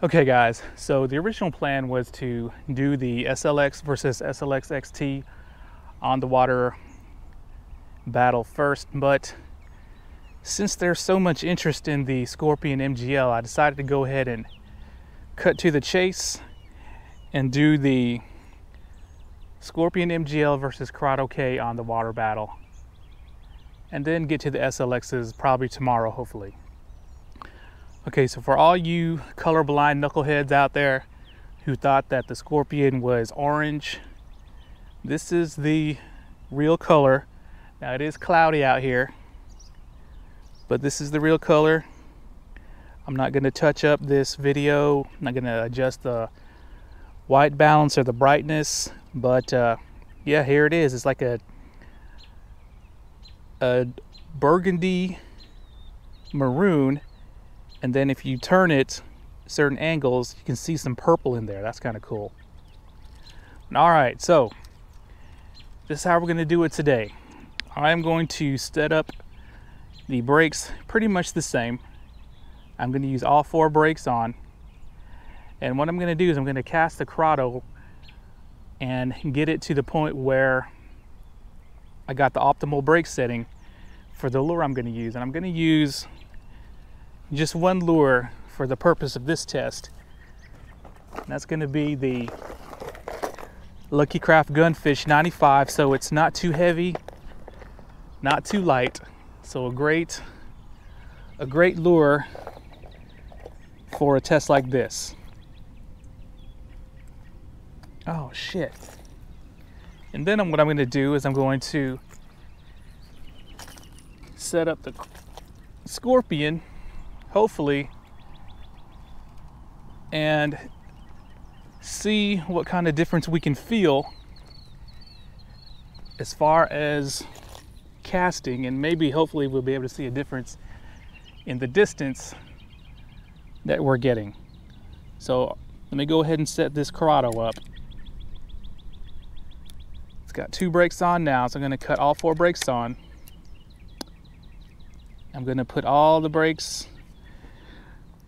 Okay guys, so the original plan was to do the SLX versus SLX XT on the water battle first, but since there's so much interest in the Scorpion MGL, I decided to go ahead and cut to the chase and do the Scorpion MGL versus Curado K on the water battle, and then get to the SLXs probably tomorrow, hopefully. Okay, so for all you colorblind knuckleheads out there who thought that the Scorpion was orange, this is the real color. Now it is cloudy out here, but this is the real color. I'm not going to touch up this video. I'm not going to adjust the white balance or the brightness, but yeah, here it is. It's like a burgundy maroon. And then if you turn it certain angles, you can see some purple in there. That's kind of cool. All right, so this is how we're going to do it today. I'm going to set up the brakes pretty much the same. I'm going to use all 4 brakes on. And what I'm going to do is I'm going to cast the Curado and get it to the point where I got the optimal brake setting for the lure I'm going to use. And I'm going to use just one lure for the purpose of this test. And that's going to be the Lucky Craft Gunfish 95, so it's not too heavy, not too light, so a great lure for a test like this. Oh shit. And then what I'm going to do is I'm going to set up the Scorpion, hopefully, and see what kind of difference we can feel as far as casting, and maybe hopefully we'll be able to see a difference in the distance that we're getting. So let me go ahead and set this Curado up. It's got 2 brakes on now, so I'm going to cut all 4 brakes on. I'm going to put all the brakes,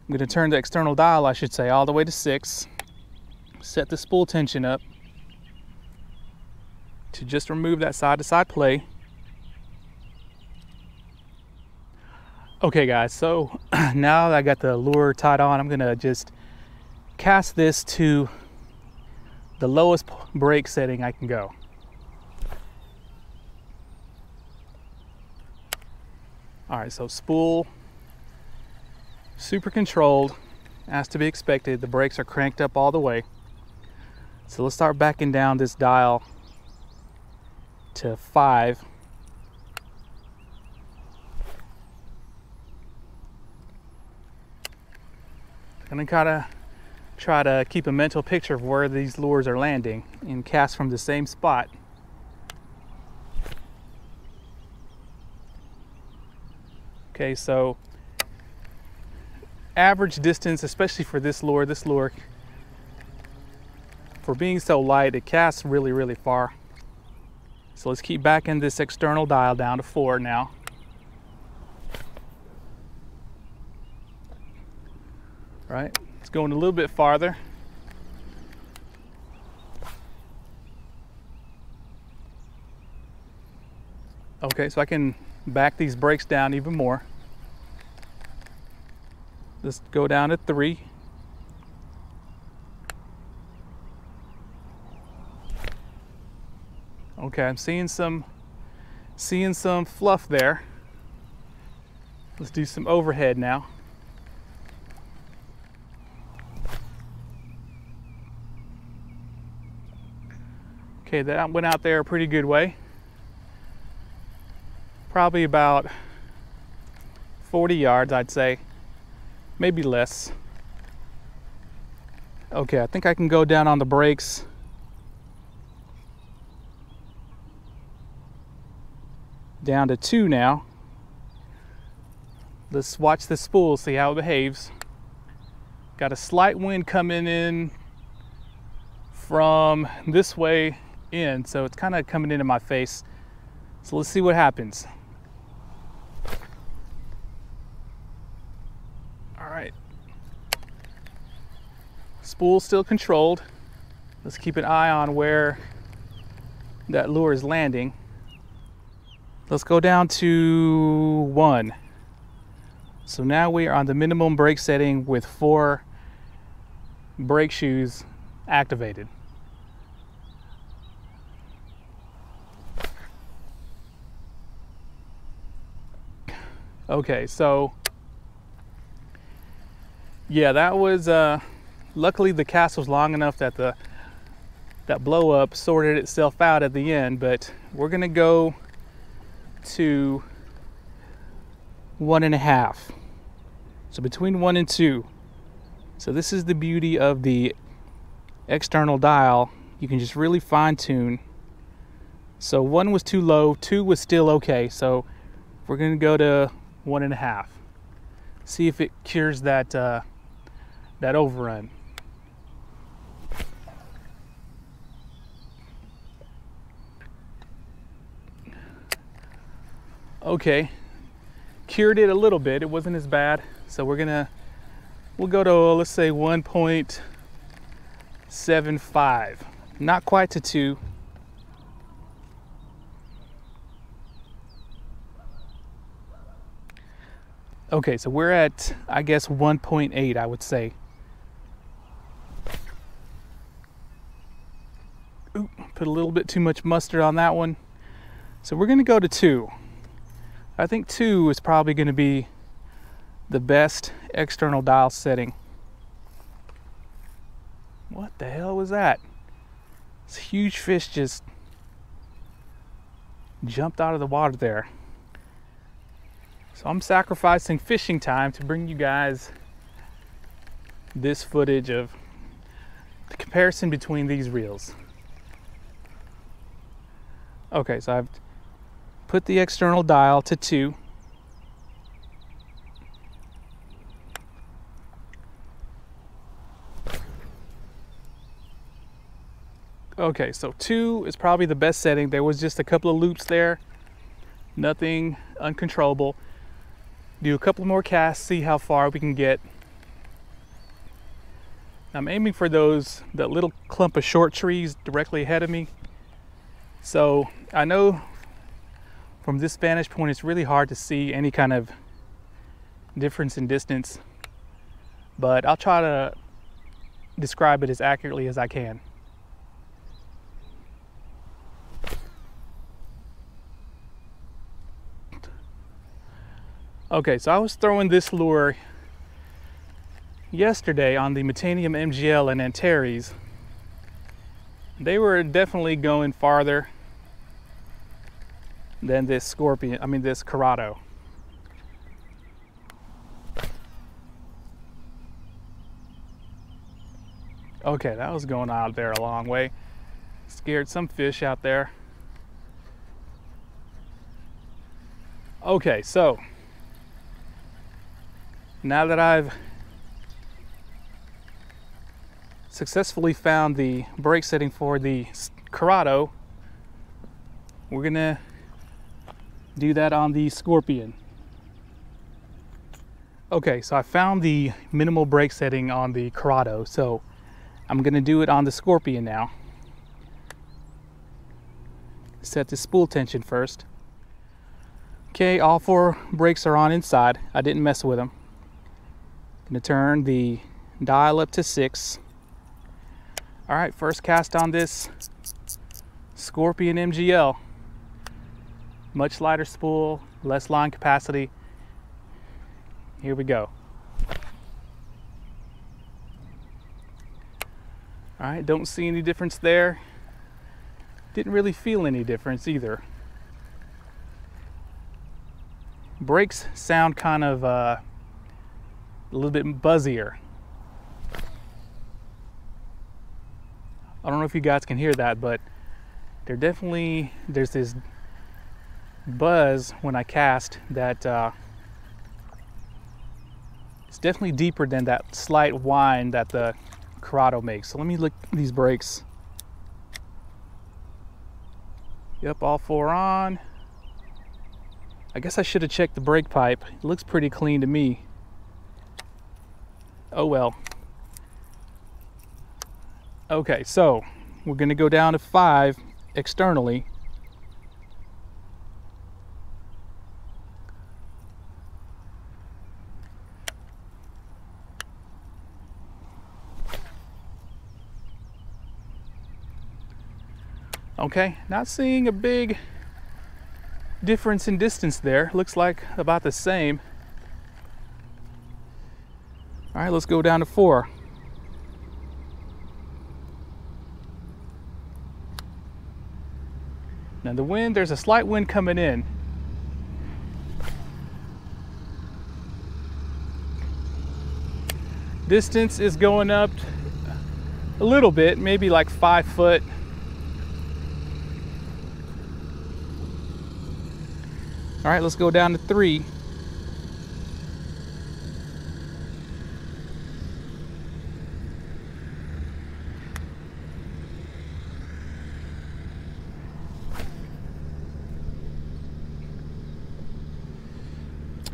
I'm going to turn the external dial, I should say, all the way to 6. Set the spool tension up to just remove that side-to-side play. Okay guys, so now that I got the lure tied on, I'm going to just cast this to the lowest brake setting I can go. Alright, so spool super controlled, as to be expected. The brakes are cranked up all the way. So let's start backing down this dial to 5. I'm gonna kind of try to keep a mental picture of where these lures are landing and cast from the same spot. Okay, so average distance, especially for this lure, for being so light, it casts really, really far. So let's keep backing this external dial down to 4 now. Right, it's going a little bit farther. Okay, so I can back these brakes down even more. Let's go down to 3. Okay, I'm seeing some fluff there. Let's do some overhead now. Okay, that went out there a pretty good way. Probably about 40 yards, I'd say. Maybe less. Okay, I think I can go down on the brakes. Down to 2 now. Let's watch the spool, see how it behaves. Got a slight wind coming in from this way in, so it's kind of coming into my face. So let's see what happens. All right. Spool's still controlled. Let's keep an eye on where that lure is landing. Let's go down to 1. So now we are on the minimum brake setting with 4 brake shoes activated. Okay, so yeah, that was luckily the cast was long enough that that blow up sorted itself out at the end, but we're gonna go to 1.5. So between 1 and 2. So this is the beauty of the external dial. You can just really fine tune. So 1 was too low, 2 was still okay. So we're gonna go to 1.5. See if it cures that that overrun. Okay, cured it a little bit. It wasn't as bad. So we'll go to, let's say 1.75. Not quite to 2. Okay, so we're at, I guess, 1.8, I would say. Ooh, put a little bit too much mustard on that one. So we're gonna go to 2. I think 2 is probably gonna be the best external dial setting. What the hell was that? This huge fish just jumped out of the water there. So I'm sacrificing fishing time to bring you guys this footage of the comparison between these reels. Okay, so I've put the external dial to 2. Okay, so 2 is probably the best setting. There was just a couple of loops there, nothing uncontrollable. Do a couple more casts, see how far we can get. I'm aiming for that little clump of short trees directly ahead of me. So I know from this vantage point it's really hard to see any kind of difference in distance, but I'll try to describe it as accurately as I can. Okay, so I was throwing this lure yesterday on the METANIUM MGL and ANTARES. They were definitely going farther than this Scorpion, this Curado. Okay, that was going out there a long way. Scared some fish out there. Okay, so now that I've successfully found the brake setting for the Curado, we're gonna do that on the Scorpion. Okay, so I found the minimal brake setting on the Curado, so I'm gonna do it on the Scorpion now. Set the spool tension first. Okay, all 4 brakes are on inside. I didn't mess with them. Gonna turn the dial up to 6. All right, first cast on this Scorpion MGL. Much lighter spool, less line capacity. Here we go. All right, don't see any difference there. Didn't really feel any difference either. Brakes sound kind of a little bit buzzier. I don't know if you guys can hear that, but there's this buzz when I cast that it's definitely deeper than that slight whine that the Curado makes. So let me look at these brakes. Yep, all 4 on. I guess I should have checked the brake pipe. It looks pretty clean to me. Oh well. Okay, so we're going to go down to 5 externally. Okay, not seeing a big difference in distance there. Looks like about the same. All right, let's go down to 4. Now the wind, there's a slight wind coming in. Distance is going up a little bit, maybe like 5 foot. All right, let's go down to 3.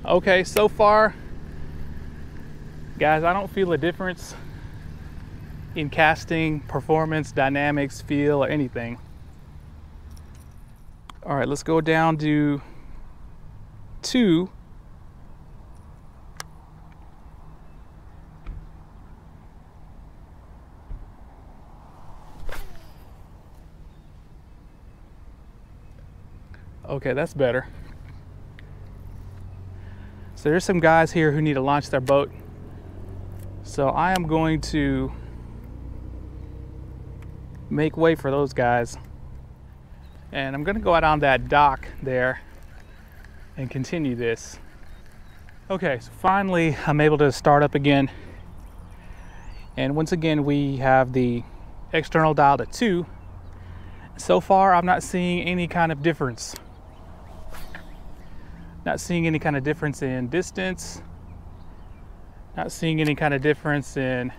Okay, so far, guys, I don't feel a difference in casting, performance, dynamics, feel, or anything. All right, let's go down to 2. Okay, that's better. So there's some guys here who need to launch their boat. So I am going to make way for those guys. And I'm going to go out on that dock there and continue this. Okay, so finally I'm able to start up again. And once again, we have the external dial to 2. So far, I'm not seeing any kind of difference. Not seeing any kind of difference in distance. Not seeing any kind of difference in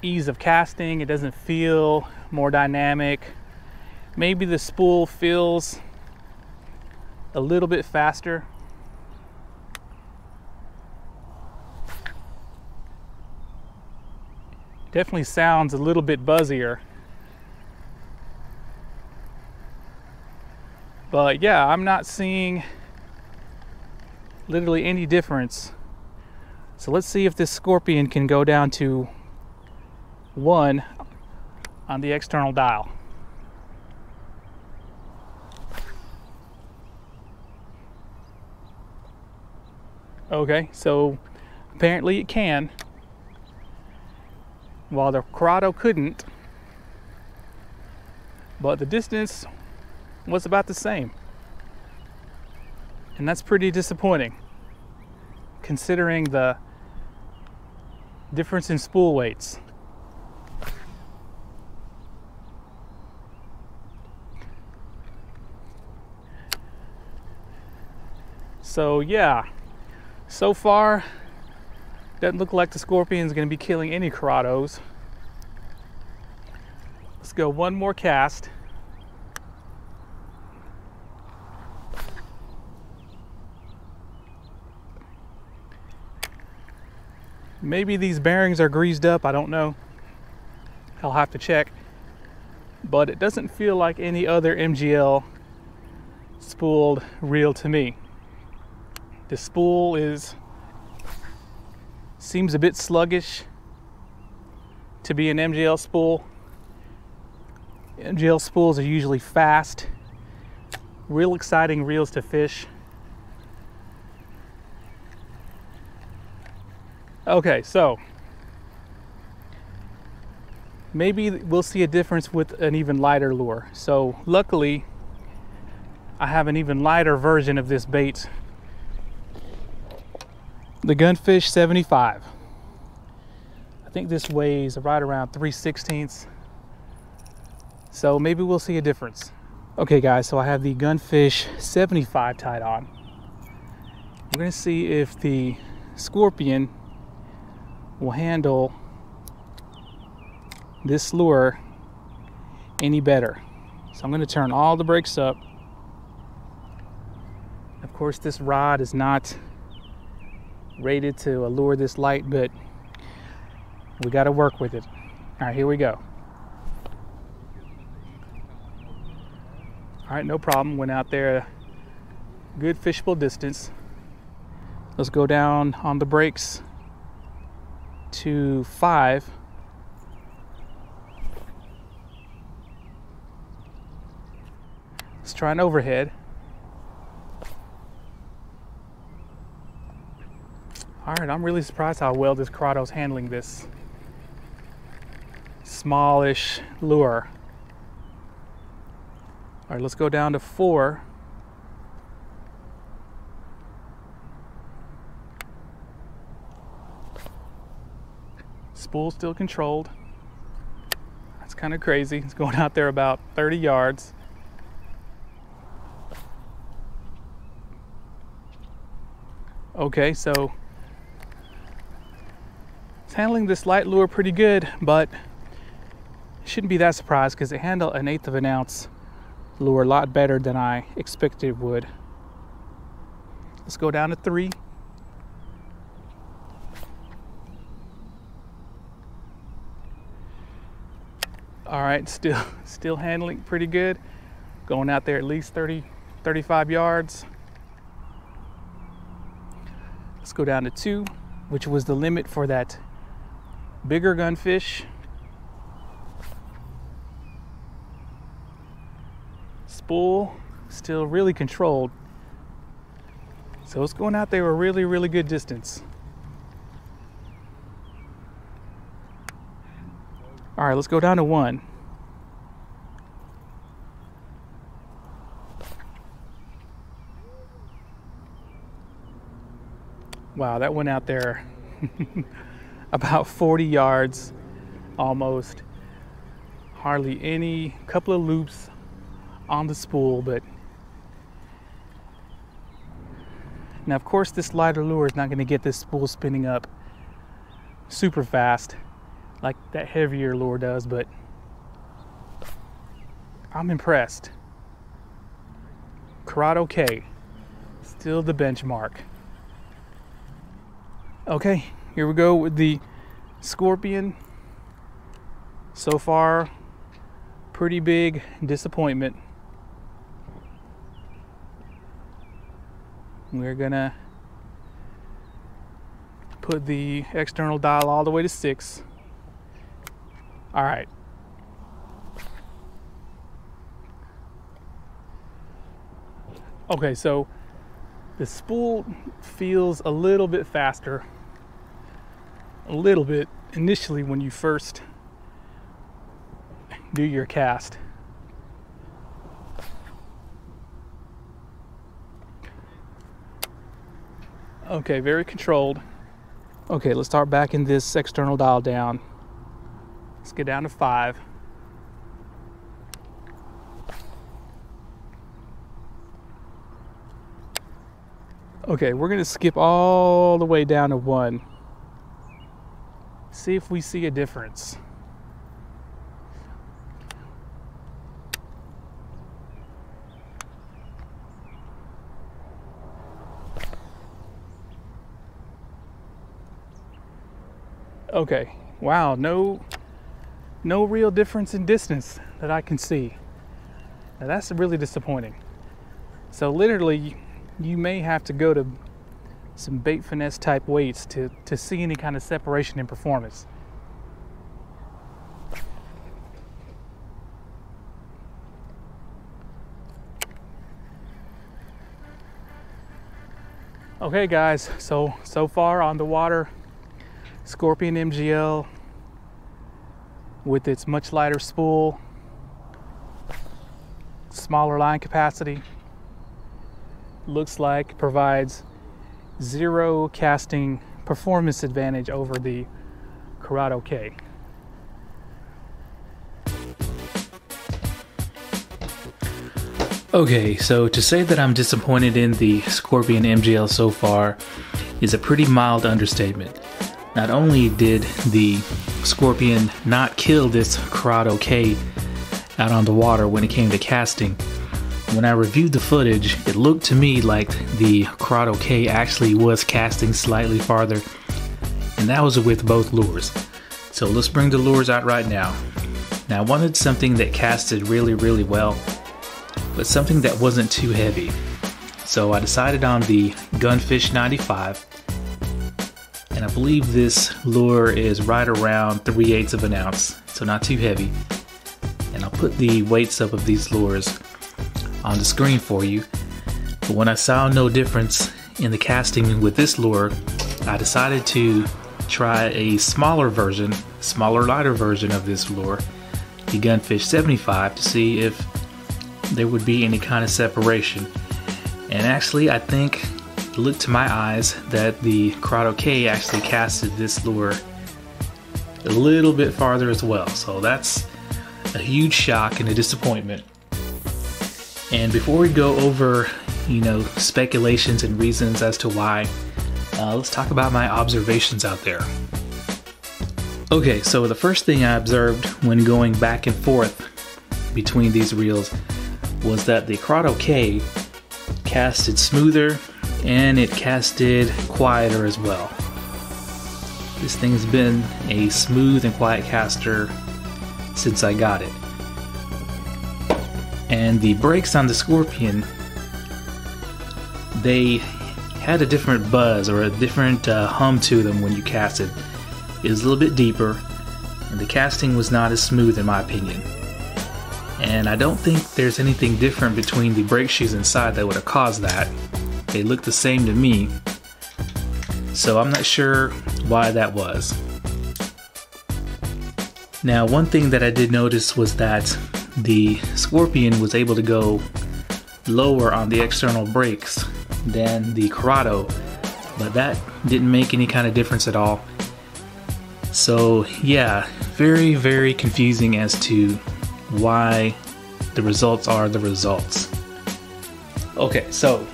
ease of casting. It doesn't feel more dynamic. Maybe the spool feels a little bit faster. Definitely sounds a little bit buzzier. But yeah, I'm not seeing literally any difference. So let's see if this Scorpion can go down to 1 on the external dial. Okay, so apparently it can, while the Curado couldn't, but the distance was about the same. And that's pretty disappointing, considering the difference in spool weights. So yeah, so far doesn't look like the Scorpion is going to be killing any Curados. Let's go one more cast. Maybe these bearings are greased up, I don't know. I'll have to check. But it doesn't feel like any other MGL spooled reel to me. The spool seems a bit sluggish to be an MGL spool. MGL spools are usually fast, real exciting reels to fish. Okay, so maybe we'll see a difference with an even lighter lure. So luckily, I have an even lighter version of this bait. The Gunfish 75. I think this weighs right around 3/16. So maybe we'll see a difference. Okay guys, so I have the Gunfish 75 tied on. We're gonna see if the Scorpion will handle this lure any better. So I'm going to turn all the brakes up. Of course, this rod is not rated to a lure this light, but we got to work with it. All right, here we go. All right, no problem. Went out there good fishable distance. Let's go down on the brakes to 5. Let's try an overhead. All right, I'm really surprised how well this Curado's handling this smallish lure. All right, let's go down to 4. Spool still controlled. That's kind of crazy. It's going out there about 30 yards. Okay, so it's handling this light lure pretty good, but it shouldn't be that surprised because it handled an 1/8 of an ounce lure a lot better than I expected it would. Let's go down to 3. All right, still handling pretty good. Going out there at least 35 yards. Let's go down to 2, which was the limit for that bigger gunfish. Spool still really controlled. So it's going out there a really, really good distance. All right, let's go down to 1. Wow, that went out there about 40 yards almost. Hardly any, couple of loops on the spool, but now of course this lighter lure is not going to get this spool spinning up super fast like that heavier lure does, but I'm impressed. Curado K, still the benchmark. Okay, here we go with the Scorpion. So far, pretty big disappointment. We're gonna put the external dial all the way to 6. All right. Okay, so the spool feels a little bit faster. A little bit initially when you first do your cast. Okay, very controlled. Okay, let's start backing this external dial down. Let's get down to 5. Okay, we're gonna skip all the way down to 1. See if we see a difference. Okay, wow, no real difference in distance that I can see. Now that's really disappointing. So literally, you may have to go to some bait finesse type weights to see any kind of separation in performance. Okay guys, so far on the water, Scorpion MGL with its much lighter spool, smaller line capacity, looks like provides 0 casting performance advantage over the Curado K. Okay, so to say that I'm disappointed in the Scorpion MGL so far is a pretty mild understatement. Not only did the Scorpion not kill this Curado K out on the water when it came to casting, when I reviewed the footage, it looked to me like the Curado K actually was casting slightly farther, and that was with both lures. So let's bring the lures out right now. Now I wanted something that casted really well, but something that wasn't too heavy. So I decided on the Gunfish 95, and I believe this lure is right around 3/8 of an ounce, so not too heavy. And I'll put the weights up of these lures on the screen for you. But when I saw no difference in the casting with this lure, I decided to try a smaller lighter version of this lure, the Gunfish 75, to see if there would be any kind of separation. And actually, I think it looked to my eyes that the Curado K actually casted this lure a little bit farther as well. So that's a huge shock and a disappointment. And before we go over, speculations and reasons as to why, let's talk about my observations out there. Okay, so the first thing I observed when going back and forth between these reels was that the Curado K casted smoother and it casted quieter as well. This thing's been a smooth and quiet caster since I got it. And the brakes on the Scorpion, they had a different buzz or a different hum to them when you casted. It was a little bit deeper, and the casting was not as smooth in my opinion. And I don't think there's anything different between the brake shoes inside that would have caused that. They look the same to me, so I'm not sure why that was. Now, one thing that I did notice was that the Scorpion was able to go lower on the external brakes than the Curado, but that didn't make any kind of difference at all. So yeah, very confusing as to why the results are the results. Okay, so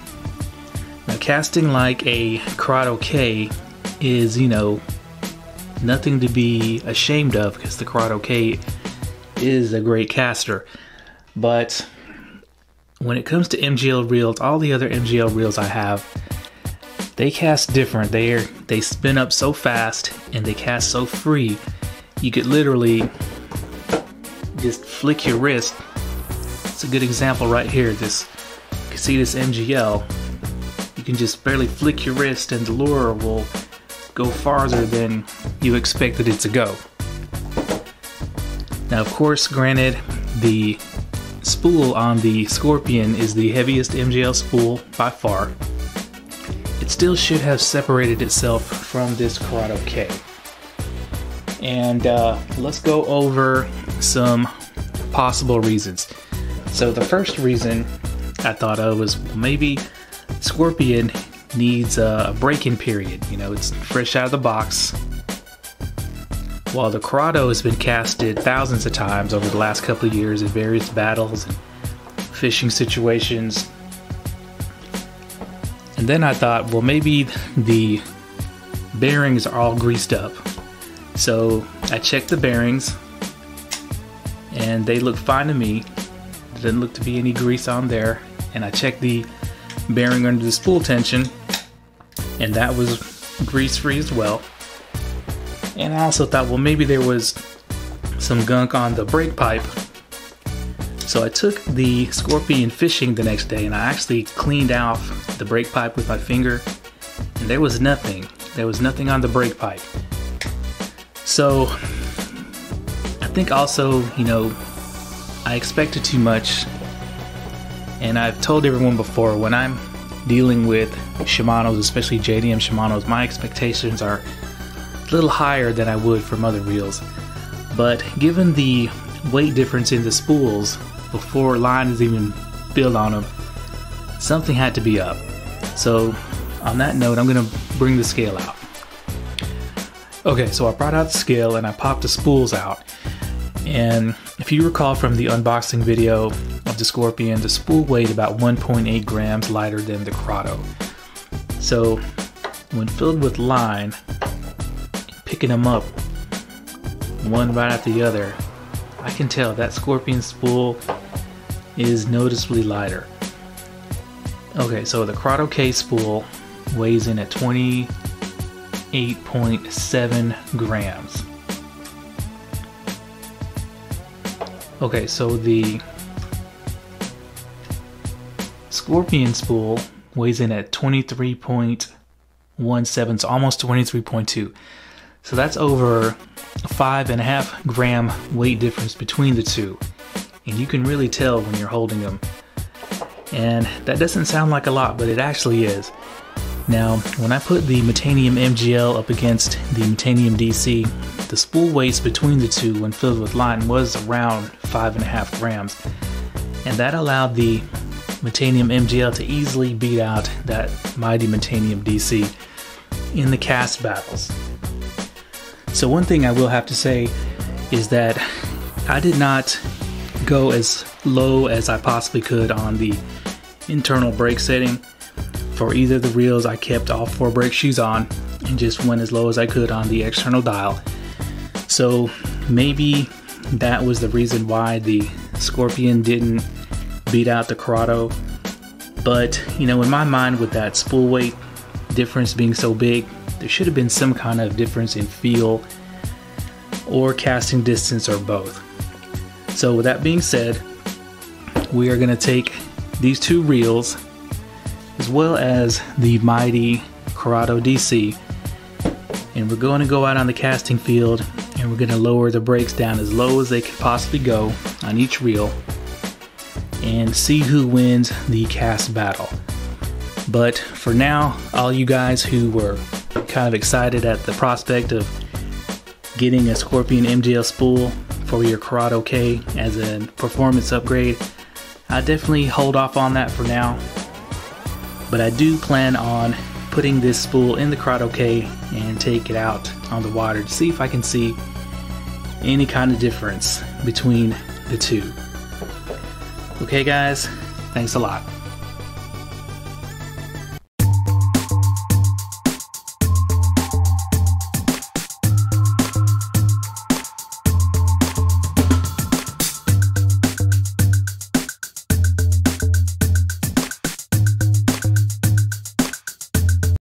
now casting like a Curado K is, nothing to be ashamed of, because the Curado K is a great caster. But when it comes to MGL reels, all the other MGL reels I have, they cast different. They spin up so fast and they cast so free. You could literally just flick your wrist. It's a good example right here. This CASITAS MGL. You can just barely flick your wrist and the lure will go farther than you expected it to go. Now, of course, granted, the spool on the Scorpion is the heaviest MGL spool by far. It still should have separated itself from this Curado K. And let's go over some possible reasons. So the first reason I thought of was maybe Scorpion needs a break-in period. It's fresh out of the box. While the Curado has been casted thousands of times over the last couple of years in various battles and fishing situations. And then I thought, well, maybe the bearings are all greased up. So I checked the bearings and they look fine to me. There didn't look to be any grease on there. And I checked the bearing under the spool tension, and that was grease free as well. And I also thought, well, maybe there was some gunk on the brake pipe. So I took the Scorpion fishing the next day and I actually cleaned off the brake pipe with my finger, and there was nothing. There was nothing on the brake pipe. So I think also, I expected too much. And I've told everyone before, when I'm dealing with SHIMANOs, especially JDM SHIMANOs, my expectations are a little higher than I would from other reels. But given the weight difference in the spools before line is even built on them, something had to be up. So on that note, I'm going to bring the scale out. Okay, so I brought out the scale and I popped the spools out. And if you recall from the unboxing video of the Scorpion, the spool weighed about 1.8 grams lighter than the Curado. So when filled with line, picking them up one right after the other, I can tell that Scorpion spool is noticeably lighter. Okay, so the Curado K spool weighs in at 28.7 grams. Okay, so the Scorpion spool weighs in at 23.17, so almost 23.2. So that's over a 5.5 gram weight difference between the two. And you can really tell when you're holding them. And that doesn't sound like a lot, but it actually is. Now, when I put the METANIUM MGL up against the METANIUM DC, the spool weights between the two when filled with line was around 5.5 grams. And that allowed the METANIUM MGL to easily beat out that mighty METANIUM DC in the cast battles. So one thing I will have to say is that I did not go as low as I possibly could on the internal brake setting. For either of the reels, I kept all 4 brake shoes on and just went as low as I could on the external dial. So maybe that was the reason why the Scorpion didn't beat out the Curado. But you know, in my mind, with that spool weight difference being so big, there should have been some kind of difference in feel or casting distance or both. So with that being said, we are going to take these 2 reels as well as the mighty Curado DC, and we're going to go out on the casting field and we're going to lower the brakes down as low as they can possibly go on each reel and see who wins the cast battle. But for now, all you guys who were kind of excited at the prospect of getting a Scorpion MGL spool for your Curado K as a performance upgrade, I definitely hold off on that for now. But I do plan on putting this spool in the Curado K and take it out on the water to see if I can see any kind of difference between the two. Okay guys, thanks a lot.